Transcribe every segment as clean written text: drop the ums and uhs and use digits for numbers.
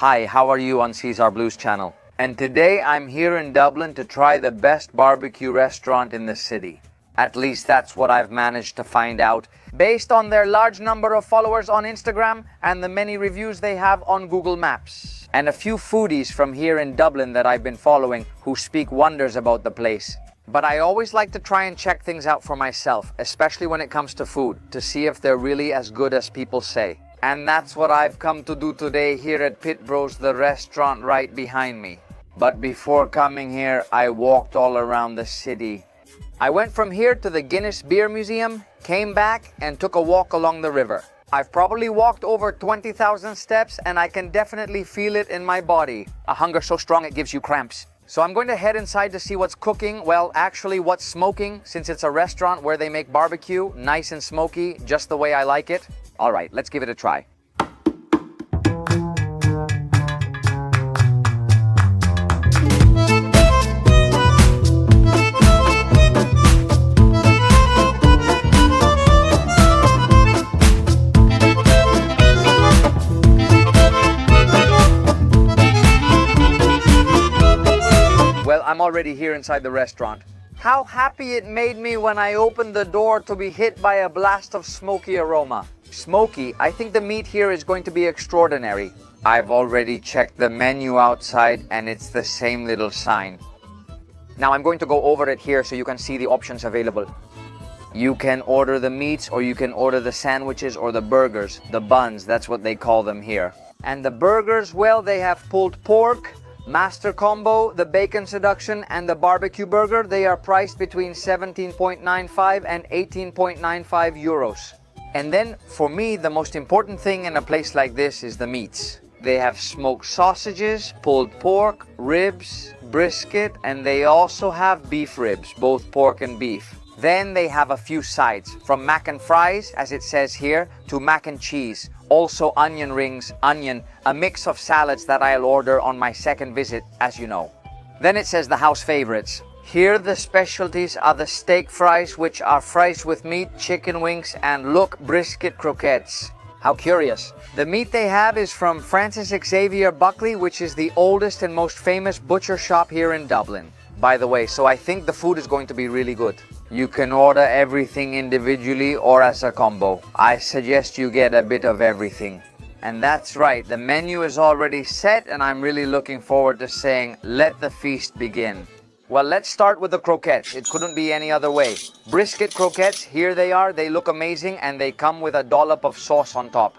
Hi, how are you on Caesar Blues channel? And today I'm here in Dublin to try the best barbecue restaurant in the city. At least that's what I've managed to find out based on their large number of followers on Instagram and the many reviews they have on Google Maps. And a few foodies from here in Dublin that I've been following who speak wonders about the place. But I always like to try and check things out for myself, especially when it comes to food, to see if they're really as good as people say. And that's what I've come to do today here at Pit Bros, the restaurant right behind me. But before coming here, I walked all around the city. I went from here to the Guinness Beer Museum, came back and took a walk along the river. I've probably walked over 20,000 steps and I can definitely feel it in my body. A hunger so strong it gives you cramps. So I'm going to head inside to see what's cooking. Well, actually what's smoking, since it's a restaurant where they make barbecue, nice and smoky, just the way I like it. All right, let's give it a try. Well, I'm already here inside the restaurant. How happy it made me when I opened the door to be hit by a blast of smoky aroma. Smoky, I think the meat here is going to be extraordinary. I've already checked the menu outside and it's the same little sign. Now I'm going to go over it here so you can see the options available. You can order the meats or you can order the sandwiches or the burgers, the buns, that's what they call them here. And the burgers, well, they have pulled pork, Master Combo, the Bacon Seduction and the Barbecue Burger. They are priced between 17.95 and 18.95 euros. And then for me, the most important thing in a place like this is the meats. They have smoked sausages, pulled pork, ribs, brisket, and they also have beef ribs, both pork and beef. Then they have a few sides, from mac and fries, as it says here, to mac and cheese. Also onion rings, onion, a mix of salads that I'll order on my second visit, as you know. Then it says the house favorites. Here the specialties are the steak fries, which are fries with meat, chicken wings, and look, brisket croquettes. How curious. The meat they have is from Francis Xavier Buckley, which is the oldest and most famous butcher shop here in Dublin. By the way, so I think the food is going to be really good. You can order everything individually or as a combo. I suggest you get a bit of everything. And that's right, the menu is already set and I'm really looking forward to saying, let the feast begin. Well, let's start with the croquettes. It couldn't be any other way. Brisket croquettes, here they are. They look amazing and they come with a dollop of sauce on top.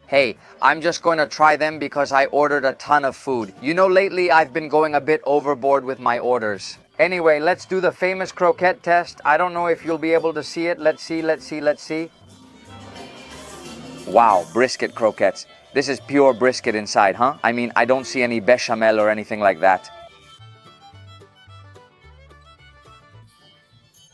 Hey, I'm just going to try them because I ordered a ton of food. You know, lately I've been going a bit overboard with my orders. Anyway, let's do the famous croquette test. I don't know if you'll be able to see it. Let's see. Wow, brisket croquettes. This is pure brisket inside, huh? I mean, I don't see any bechamel or anything like that.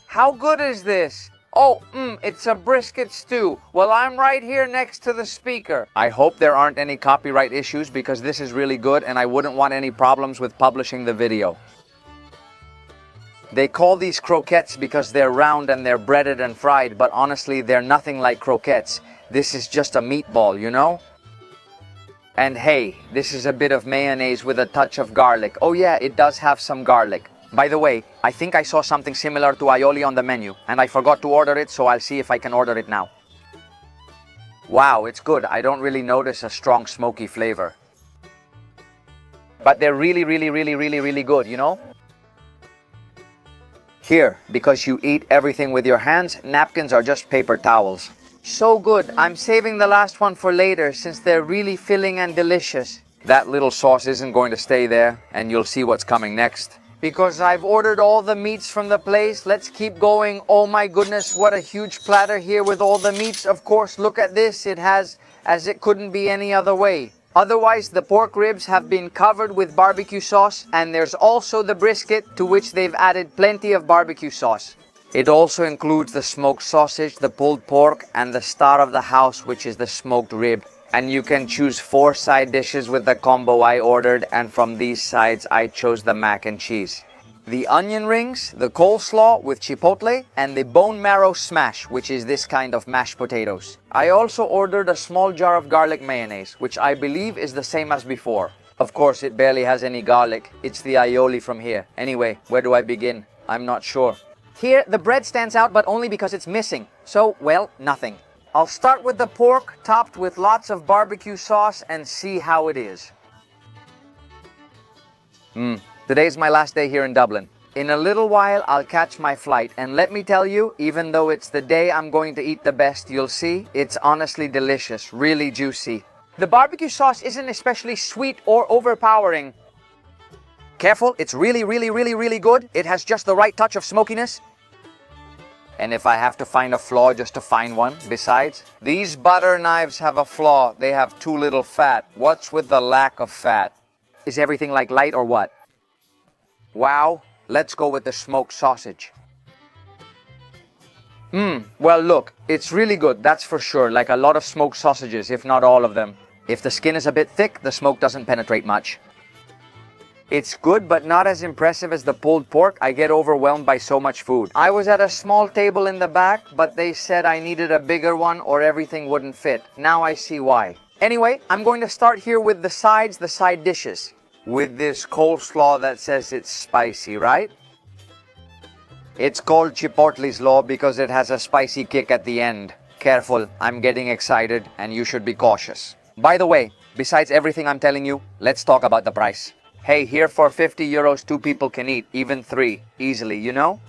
How good is this? Oh, it's a brisket stew. Well, I'm right here next to the speaker. I hope there aren't any copyright issues because this is really good and I wouldn't want any problems with publishing the video. They call these croquettes because they're round and they're breaded and fried, but honestly, they're nothing like croquettes. This is just a meatball, you know? And hey, this is a bit of mayonnaise with a touch of garlic. Oh yeah, it does have some garlic. By the way, I think I saw something similar to aioli on the menu, and I forgot to order it, so I'll see if I can order it now. Wow, it's good. I don't really notice a strong smoky flavor. But they're really good, you know? Here, because you eat everything with your hands, napkins are just paper towels. So good. I'm saving the last one for later since they're really filling and delicious. That little sauce isn't going to stay there, and you'll see what's coming next. Because I've ordered all the meats from the place. Let's keep going. Oh my goodness, what a huge platter here with all the meats. Of course, look at this. It has, as it couldn't be any other way. Otherwise, the pork ribs have been covered with barbecue sauce, and there's also the brisket, to which they've added plenty of barbecue sauce. It also includes the smoked sausage, the pulled pork, and the star of the house, which is the smoked rib. And you can choose 4 side dishes with the combo I ordered, and from these sides I chose the mac and cheese. the onion rings, the coleslaw with chipotle, and the bone marrow smash, which is this kind of mashed potatoes. I also ordered a small jar of garlic mayonnaise, which I believe is the same as before. Of course, it barely has any garlic. It's the aioli from here. Anyway, where do I begin? I'm not sure. Here, the bread stands out, but only because it's missing. So, well, nothing. I'll start with the pork, topped with lots of barbecue sauce, and see how it is. Today's my last day here in Dublin. In a little while, I'll catch my flight, and let me tell you, even though it's the day I'm going to eat the best, you'll see, it's honestly delicious, really juicy. The barbecue sauce isn't especially sweet or overpowering. Careful, it's really good. It has just the right touch of smokiness. And if I have to find a flaw, just to find one. Besides, these butter knives have a flaw. They have too little fat. What's with the lack of fat? Is everything like light or what? Wow, let's go with the smoked sausage. Well look, it's really good, that's for sure, like a lot of smoked sausages, if not all of them. If the skin is a bit thick, the smoke doesn't penetrate much. It's good, but not as impressive as the pulled pork. I get overwhelmed by so much food. I was at a small table in the back, but they said I needed a bigger one or everything wouldn't fit. Now I see why. Anyway, I'm going to start here with the sides, the side dishes. With this coleslaw that says it's spicy, right? It's called Chipotle's Law because it has a spicy kick at the end. Careful, I'm getting excited and you should be cautious. By the way, besides everything I'm telling you, let's talk about the price. Hey, here for 50 euros, 2 people can eat, even 3, easily, you know?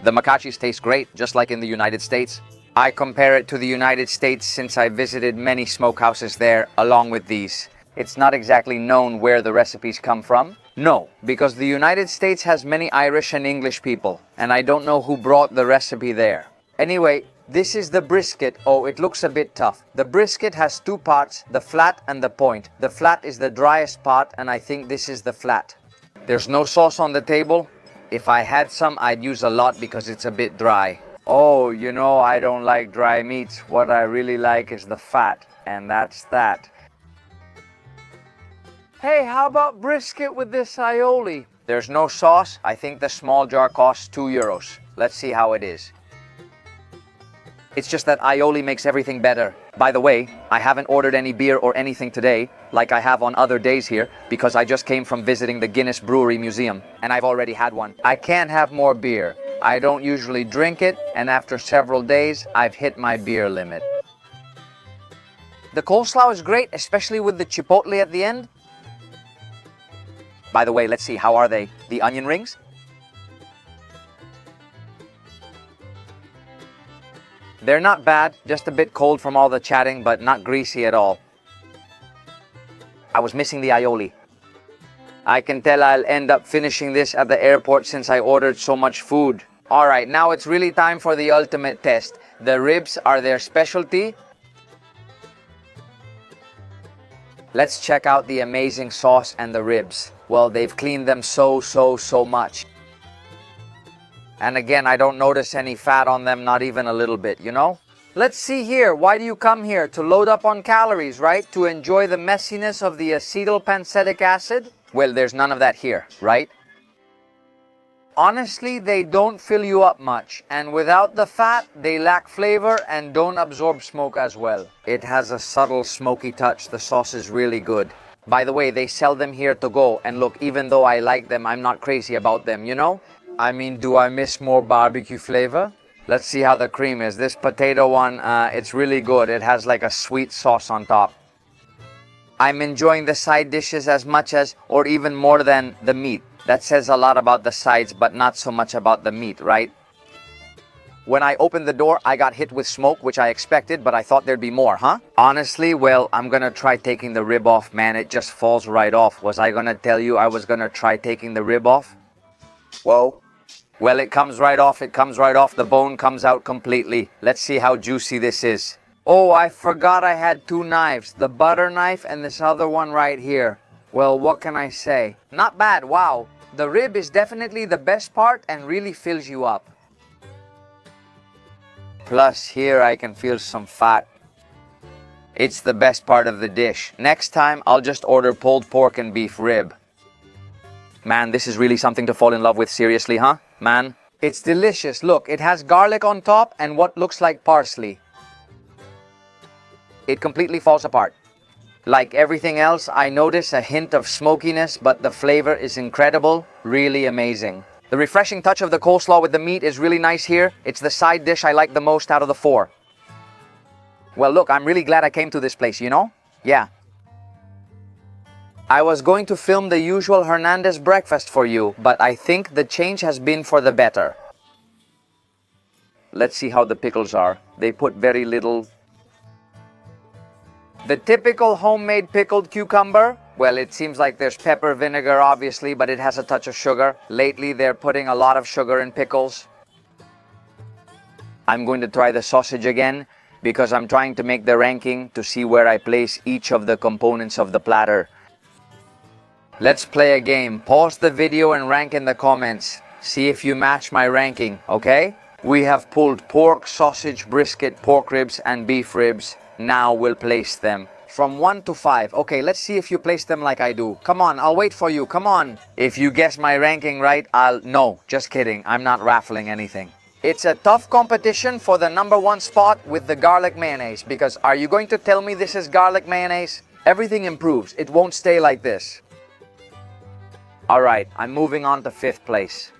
The makachis taste great, just like in the United States. I compare it to the United States since I visited many smokehouses there, along with these. It's not exactly known where the recipes come from. No, because the United States has many Irish and English people, and I don't know who brought the recipe there. Anyway, this is the brisket. Oh, it looks a bit tough. The brisket has 2 parts, the flat and the point. The flat is the driest part, and I think this is the flat. There's no sauce on the table. If I had some, I'd use a lot because it's a bit dry. Oh, you know, I don't like dry meats. What I really like is the fat, and that's that. Hey, how about brisket with this aioli? There's no sauce. I think the small jar costs 2 euros. Let's see how it is. It's just that aioli makes everything better. By the way, I haven't ordered any beer or anything today, like I have on other days here, because I just came from visiting the Guinness Brewery Museum, and I've already had one. I can't have more beer. I don't usually drink it, and after several days, I've hit my beer limit. The coleslaw is great, especially with the chipotle at the end. By the way, let's see, how are they? The onion rings? They're not bad, just a bit cold from all the chatting, but not greasy at all. I was missing the aioli. I can tell I'll end up finishing this at the airport since I ordered so much food. Alright, now it's really time for the ultimate test. The ribs are their specialty. Let's check out the amazing sauce and the ribs. Well, they've cleaned them so much. And again, I don't notice any fat on them, not even a little bit, you know? Let's see here. Why do you come here? To load up on calories, right? To enjoy the messiness of the acetylpancetic acid? Well, there's none of that here, right? Honestly, they don't fill you up much. And without the fat, they lack flavor and don't absorb smoke as well. It has a subtle smoky touch. The sauce is really good. By the way, they sell them here to go. And look, even though I like them, I'm not crazy about them, you know? I mean, do I miss more barbecue flavor? Let's see how the cream is. This potato one, it's really good. It has like a sweet sauce on top. I'm enjoying the side dishes as much as, or even more than, the meat. That says a lot about the sides, but not so much about the meat, right? When I opened the door, I got hit with smoke, which I expected, but I thought there'd be more, huh? Honestly, well, I'm gonna try taking the rib off. Man, it just falls right off. Was I gonna tell you I was gonna try taking the rib off? Whoa. Well, it comes right off. It comes right off. The bone comes out completely. Let's see how juicy this is. Oh, I forgot I had 2 knives. The butter knife and this other one right here. Well, what can I say? Not bad, wow. The rib is definitely the best part and really fills you up. Plus, here I can feel some fat. It's the best part of the dish. Next time, I'll just order pulled pork and beef rib. Man, this is really something to fall in love with, seriously, huh? Man. It's delicious. Look, it has garlic on top and what looks like parsley. It completely falls apart. Like everything else, I notice a hint of smokiness, but the flavor is incredible, really amazing. The refreshing touch of the coleslaw with the meat is really nice here. It's the side dish I like the most out of the four. Well, look, I'm really glad I came to this place, you know? Yeah. I was going to film the usual Hernandez breakfast for you, but I think the change has been for the better. Let's see how the pickles are. They put very little. The typical homemade pickled cucumber, well, it seems like there's pepper, vinegar, obviously, but it has a touch of sugar. Lately, they're putting a lot of sugar in pickles. I'm going to try the sausage again because I'm trying to make the ranking to see where I place each of the components of the platter. Let's play a game. Pause the video and rank in the comments. See if you match my ranking, okay? We have pulled pork, sausage, brisket, pork ribs, and beef ribs. Now we'll place them. From 1 to 5. Okay, let's see if you place them like I do. Come on, I'll wait for you. Come on. If you guess my ranking right, No, just kidding. I'm not raffling anything. It's a tough competition for the #1 spot with the garlic mayonnaise. Because are you going to tell me this is garlic mayonnaise? Everything improves. It won't stay like this. Alright, I'm moving on to 5th place.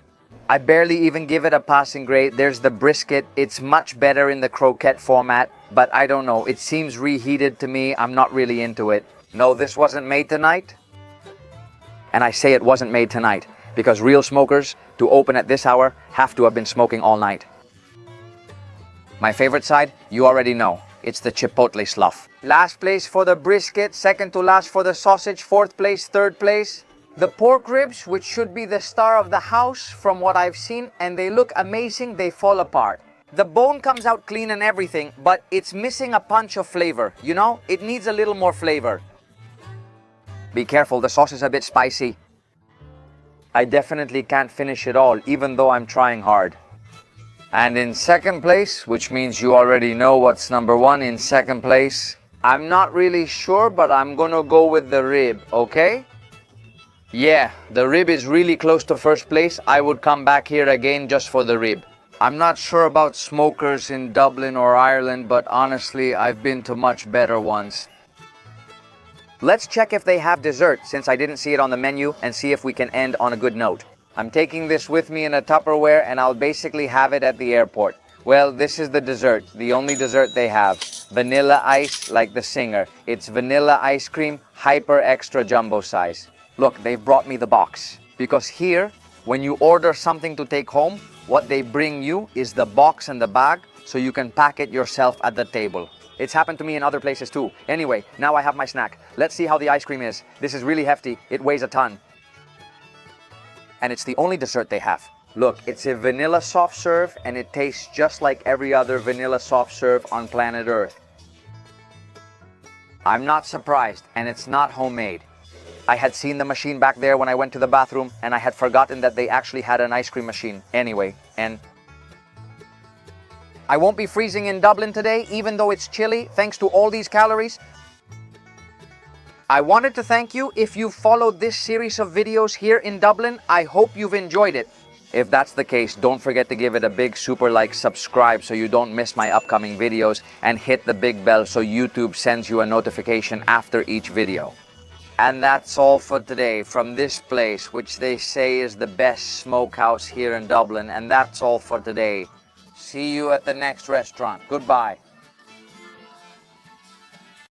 I barely even give it a passing grade. There's the brisket. It's much better in the croquette format, but I don't know. It seems reheated to me. I'm not really into it. No, this wasn't made tonight. And I say it wasn't made tonight because real smokers, to open at this hour, have to have been smoking all night. My favorite side, you already know. It's the chipotle slough. Last place for the brisket, second to last for the sausage, 4th place, 3rd place. The pork ribs, which should be the star of the house from what I've seen, and they look amazing, they fall apart. The bone comes out clean and everything, but it's missing a punch of flavor. You know, it needs a little more flavor. Be careful, the sauce is a bit spicy. I definitely can't finish it all, even though I'm trying hard. And in 2nd place, which means you already know what's #1 in 2nd place, I'm not really sure, but I'm gonna go with the rib, okay? Yeah, the rib is really close to 1st place. I would come back here again just for the rib. I'm not sure about smokers in Dublin or Ireland, but honestly, I've been to much better ones. Let's check if they have dessert, since I didn't see it on the menu, and see if we can end on a good note. I'm taking this with me in a Tupperware, and I'll basically have it at the airport. Well, this is the dessert, the only dessert they have. Vanilla ice, like the singer. It's vanilla ice cream, hyper extra jumbo size. Look, they've brought me the box. Because here, when you order something to take home, what they bring you is the box and the bag, so you can pack it yourself at the table. It's happened to me in other places too. Anyway, now I have my snack. Let's see how the ice cream is. This is really hefty. It weighs a ton. And it's the only dessert they have. Look, it's a vanilla soft serve, and it tastes just like every other vanilla soft serve on planet Earth. I'm not surprised, and it's not homemade. I had seen the machine back there when I went to the bathroom, and I had forgotten that they actually had an ice cream machine. Anyway, and I won't be freezing in Dublin today, even though it's chilly, thanks to all these calories. I wanted to thank you if you've followed this series of videos here in Dublin. I hope you've enjoyed it. If that's the case, don't forget to give it a big super like, subscribe so you don't miss my upcoming videos, and hit the big bell so YouTube sends you a notification after each video. And that's all for today from this place, which they say is the best smokehouse here in Dublin. And that's all for today. See you at the next restaurant. Goodbye.